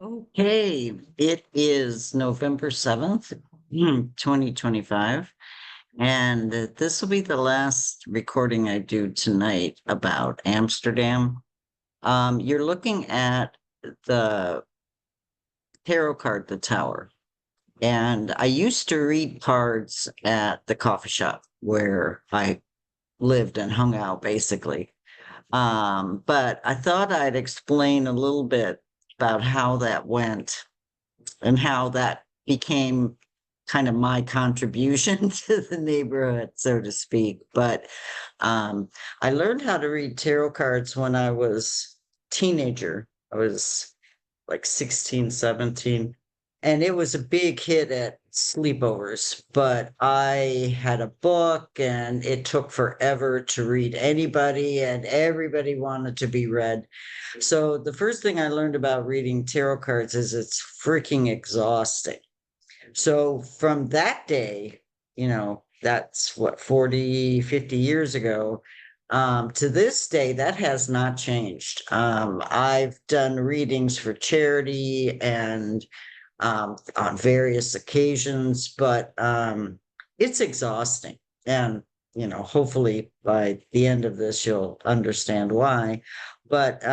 Okay, it is November 7th, 2025, and this will be the last recording I do tonight about Amsterdam. You're looking at the tarot card, the Tower, and I used to read cards at the coffee shop where I lived and hung out, basically. But I thought I'd explain a little bit about how that went and how that became kind of my contribution to the neighborhood, so to speak. But um, I learned how to read tarot cards when I was teenager. I was like 16, 17, and it was a big hit at sleepovers. But I had a book, and it took forever to read anybody, and everybody wanted to be read. So the first thing I learned about reading tarot cards is it's freaking exhausting. So from that day, that's what, 40, 50 years ago, to this day, that has not changed. I've done readings for charity and on various occasions, but it's exhausting. And, hopefully by the end of this, you'll understand why. But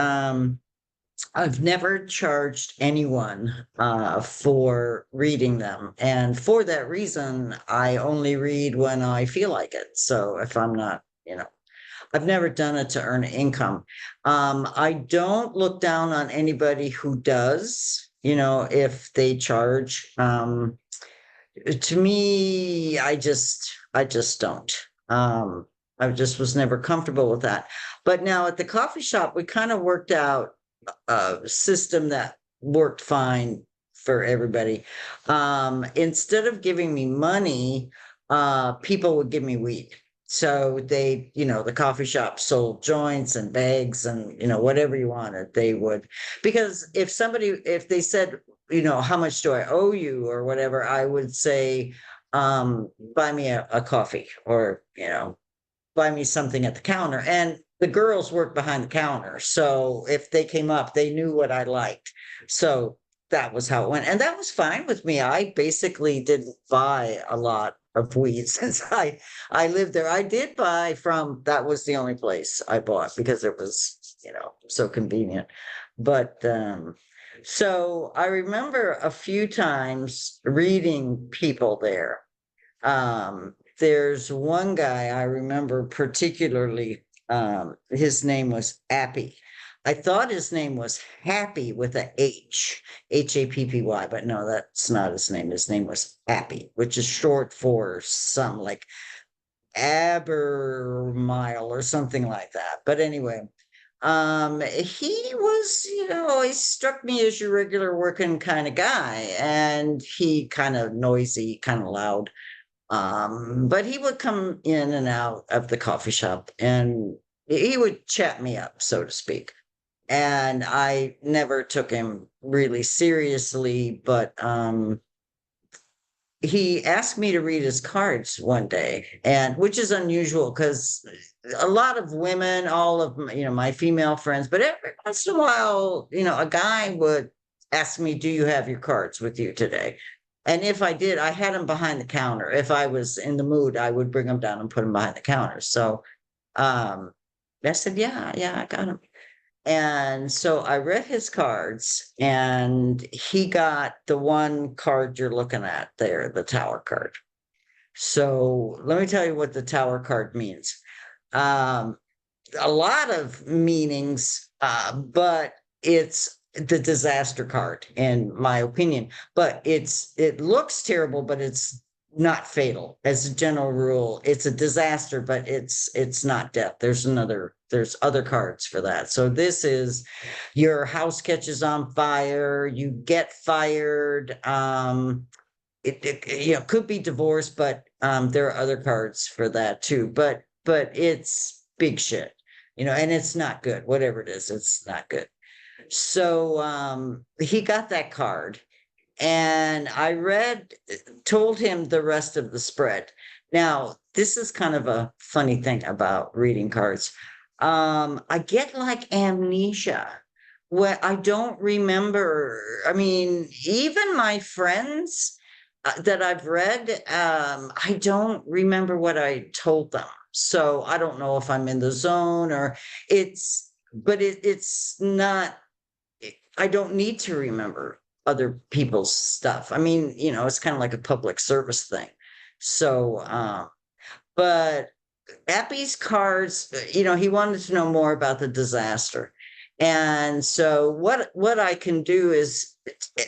I've never charged anyone for reading them. And for that reason, I only read when I feel like it. So if I'm not, I've never done it to earn income. I don't look down on anybody who does, if they charge. To me, I just don't. I just was never comfortable with that. But now at the coffee shop, we kind of worked out a system that worked fine for everybody. Instead of giving me money, people would give me weed. So the coffee shop sold joints and bags and, whatever you wanted, they would. Because if they said, how much do I owe you or whatever, I would say, buy me a coffee or, buy me something at the counter. And the girls worked behind the counter. So if they came up, they knew what I liked. So that was how it went. And that was fine with me. I basically didn't buy a lot of weed since I lived there. I did buy from that was the only place I bought because it was, so convenient. But so I remember a few times reading people there. There's one guy I remember particularly. His name was Appy. I thought his name was Happy with a H, Happy, but no, that's not his name. His name was Appy, which is short for some like Abermile or something like that. But anyway, he was, he struck me as your regular working kind of guy, and he kind of noisy, kind of loud. But he would come in and out of the coffee shop and he would chat me up, so to speak. And I never took him really seriously, but he asked me to read his cards one day, and which is unusual because a lot of women, all of my female friends, but every once in a while, a guy would ask me, "Do you have your cards with you today?" And if I did, I had them behind the counter. If I was in the mood, I would bring them down and put them behind the counter. So um, I said, "Yeah, yeah, I got them." And so I read his cards, and he got the one card you're looking at there, the Tower card. So let me tell you what the Tower card means. Um, a lot of meanings, but it's the disaster card, in my opinion. But it looks terrible, but it's not fatal. As a general rule, it's a disaster, but it's not death. There's other cards for that. So this is your house catches on fire, you get fired. It could be divorce, but there are other cards for that too. But it's big shit, and it's not good. Whatever it is, it's not good. So he got that card, and told him the rest of the spread. Now, this is kind of a funny thing about reading cards. I get like amnesia well, I don't remember. I mean, even my friends that I've read, I don't remember what I told them. So I don't know if I'm in the zone or but it's not, I don't need to remember other people's stuff. I mean, it's kind of like a public service thing. So, but Appy's cards, he wanted to know more about the disaster. And so what I can do is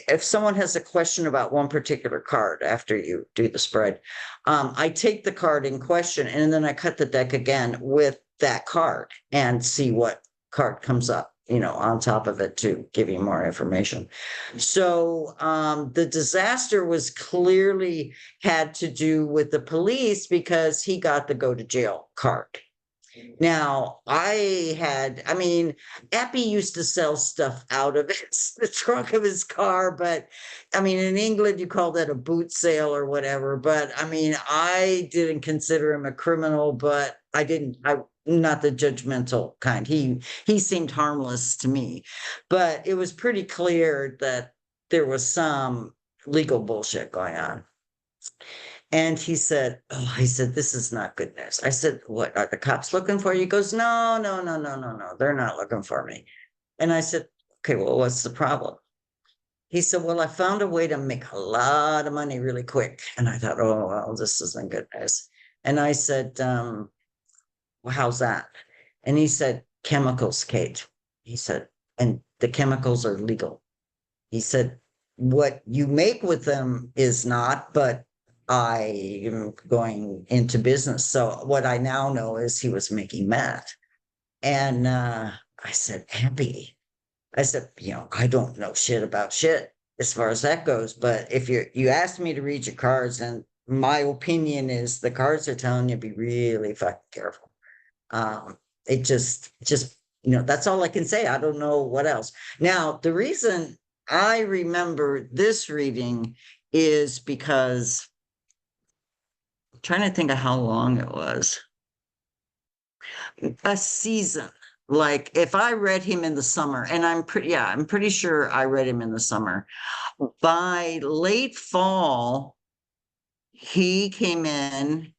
if someone has a question about one particular card after you do the spread, I take the card in question and then I cut the deck again with that card and see what card comes up, on top of it to give you more information. So the disaster was clearly had to do with the police because he got the go to jail card. Now, I mean, Epi used to sell stuff out of the trunk of his car, but I mean, in England, you call that a boot sale or whatever. But I mean, I didn't consider him a criminal, but not the judgmental kind. He seemed harmless to me, but it was pretty clear that there was some legal bullshit going on. And he said, this is not good news. I said, what, are the cops looking for you? He goes, no, no, no, no, no, no. They're not looking for me. And I said, okay, well, what's the problem? He said, well, I found a way to make a lot of money really quick. And I thought, oh, well, this isn't good news. And I said, well, how's that? And he said, chemicals, Kate. He said, and the chemicals are legal. He said, what you make with them is not, but I am going into business. So what I now know is he was making meth. And I said, Happy. I said, I don't know shit about shit as far as that goes. But if you asked me to read your cards, and my opinion is the cards are telling you be really fucking careful. It just, that's all I can say. I don't know what else. Now, the reason I remember this reading is because I'm trying to think of how long it was. A season. Like if I read him in the summer, and I'm pretty sure I read him in the summer. By late fall, he came in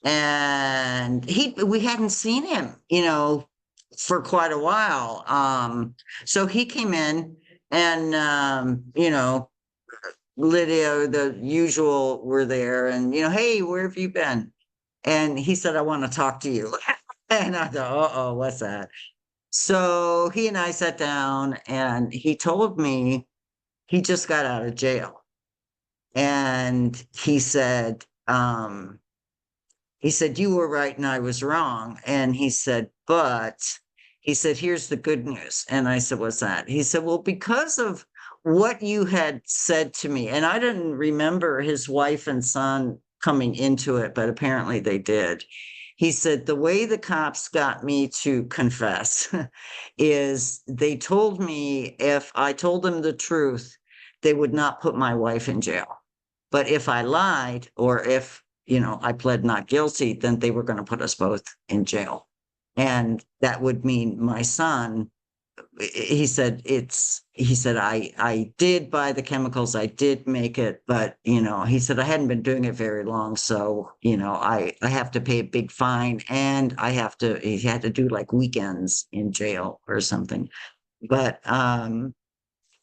and we hadn't seen him, for quite a while. So he came in and Lydia, the usual, were there, and hey, where have you been? And he said, I want to talk to you. And I thought, oh, what's that? So he and I sat down, and he told me he just got out of jail, and he said, you were right and I was wrong. And he said, here's the good news. And I said, what's that? He said, well, because of what you had said to me, and I didn't remember his wife and son coming into it, but apparently they did. He said, the way the cops got me to confess is they told me if I told them the truth, they would not put my wife in jail. But if I lied or if I pled not guilty, then they were going to put us both in jail. And that would mean my son, he said, I did buy the chemicals, I did make it, but, he said, I hadn't been doing it very long. So, I have to pay a big fine and he had to do like weekends in jail or something. But,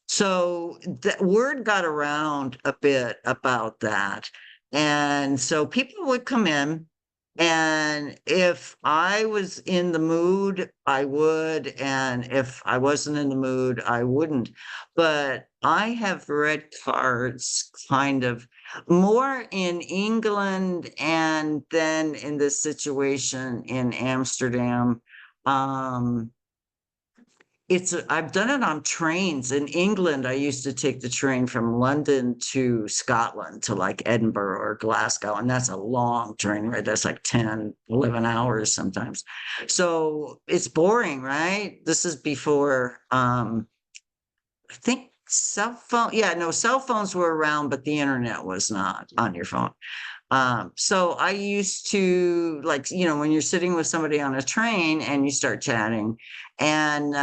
so the word got around a bit about that. And so people would come in, and if I was in the mood, I would. And if I wasn't in the mood, I wouldn't. But I have read cards kind of more in England and then in this situation in Amsterdam. Um, I've done it on trains. In England, I used to take the train from London to Scotland to like Edinburgh or Glasgow, and that's a long train ride. That's like 10, 11 hours sometimes. So it's boring, right? This is before I think cell phone. Yeah, no, cell phones were around, but the internet was not on your phone. So I used to like, when you're sitting with somebody on a train and you start chatting, And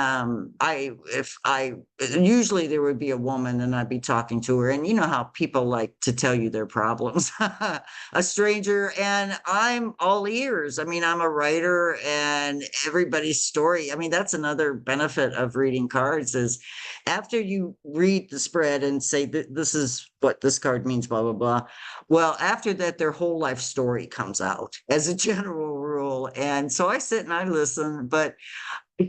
if I usually there would be a woman and I'd be talking to her, and you know how people like to tell you their problems, a stranger, and I'm all ears. I mean, I'm a writer, and everybody's story. I mean, that's another benefit of reading cards is after you read the spread and say that this is what this card means, blah blah blah. Well, after that, their whole life story comes out as a general rule, and so I sit and I listen, but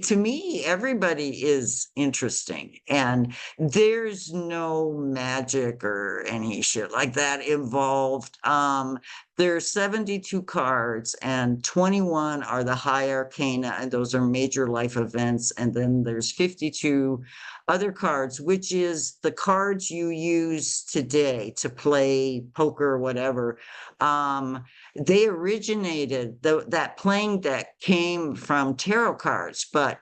to me, everybody is interesting, and there's no magic or any shit like that involved. There's 72 cards, and 21 are the high arcana, and those are major life events. And then there's 52 other cards, which is the cards you use today to play poker or whatever. They originated, that playing deck came from tarot cards, but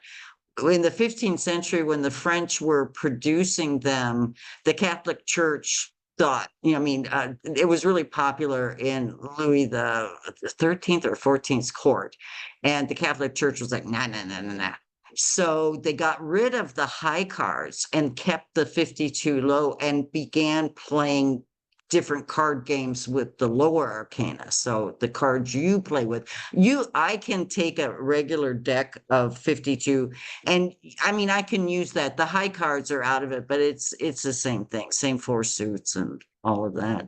in the 15th century, when the French were producing them, the Catholic Church thought, I mean, it was really popular in Louis the 13th or 14th court. And the Catholic Church was like, nah, nah, nah, nah, nah. So they got rid of the high cards and kept the 52 low and began playing different card games with the lower arcana. So the cards you play with, I can take a regular deck of 52, and I mean, I can use that. The high cards are out of it, but it's the same thing, same four suits and all of that.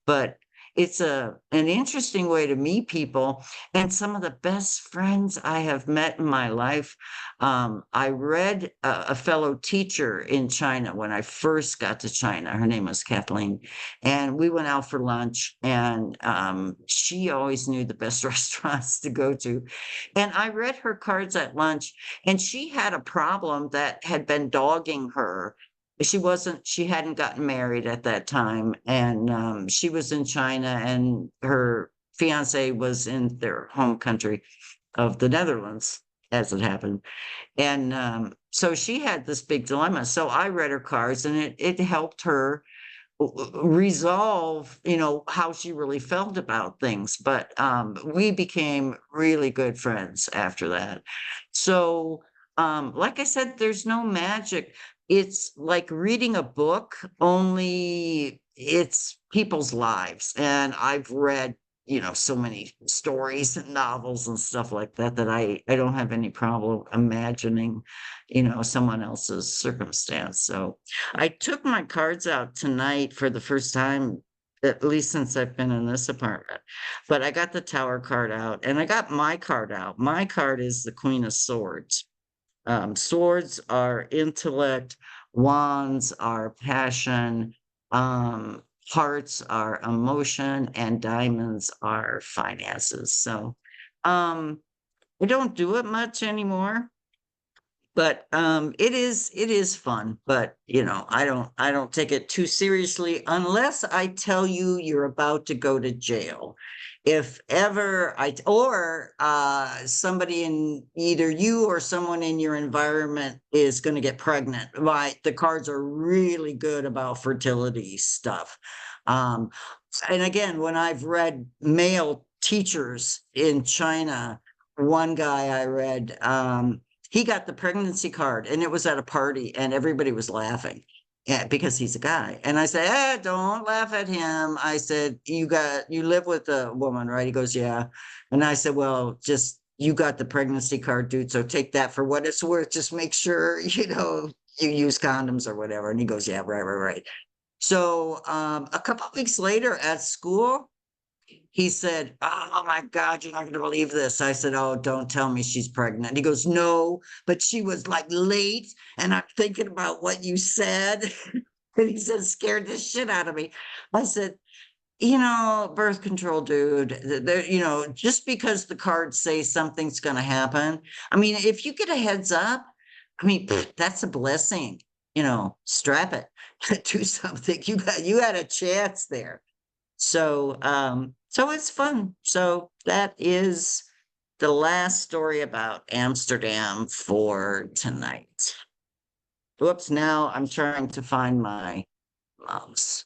But it's an interesting way to meet people, and some of the best friends I have met in my life. I read a fellow teacher in China when I first got to China. Her name was Kathleen, and we went out for lunch, and she always knew the best restaurants to go to. And I read her cards at lunch, and she had a problem that had been dogging her. She hadn't gotten married at that time, and she was in China, and her fiance was in their home country of the Netherlands, as it happened. And so she had this big dilemma. So I read her cards, and it helped her resolve, how she really felt about things. But we became really good friends after that. So, like I said, there's no magic. It's like reading a book, only it's people's lives. And I've read, so many stories and novels and stuff like that that I don't have any problem imagining, someone else's circumstance. So I took my cards out tonight for the first time, at least since I've been in this apartment. But I got the Tower card out, and I got my card out. My card is the Queen of Swords. Swords are intellect, wands are passion, hearts are emotion, and diamonds are finances. So I don't do it much anymore, but it is fun. But I don't take it too seriously unless I tell you you're about to go to jail. If ever or somebody in either you or someone in your environment is going to get pregnant, right? The cards are really good about fertility stuff. um and again, when I've read male teachers in China, one guy I read, he got the pregnancy card, and it was at a party, and everybody was laughing. Yeah, because he's a guy. And I said, don't laugh at him. I said, you live with a woman, right? He goes, yeah. And I said, well, just you got the pregnancy card, dude. So take that for what it's worth. Just make sure, you use condoms or whatever. And he goes, yeah, right, right, right. So a couple of weeks later at school, he said, oh my God, you're not going to believe this. I said, oh, don't tell me she's pregnant. He goes, no, but she was like late. And I'm thinking about what you said. And he said, scared the shit out of me. I said, birth control, dude, just because the cards say something's going to happen. I mean, if you get a heads up, I mean, that's a blessing. Strap it, do something. You had a chance there. So it's fun. So that is the last story about Amsterdam for tonight. Whoops, now I'm trying to find my mouse.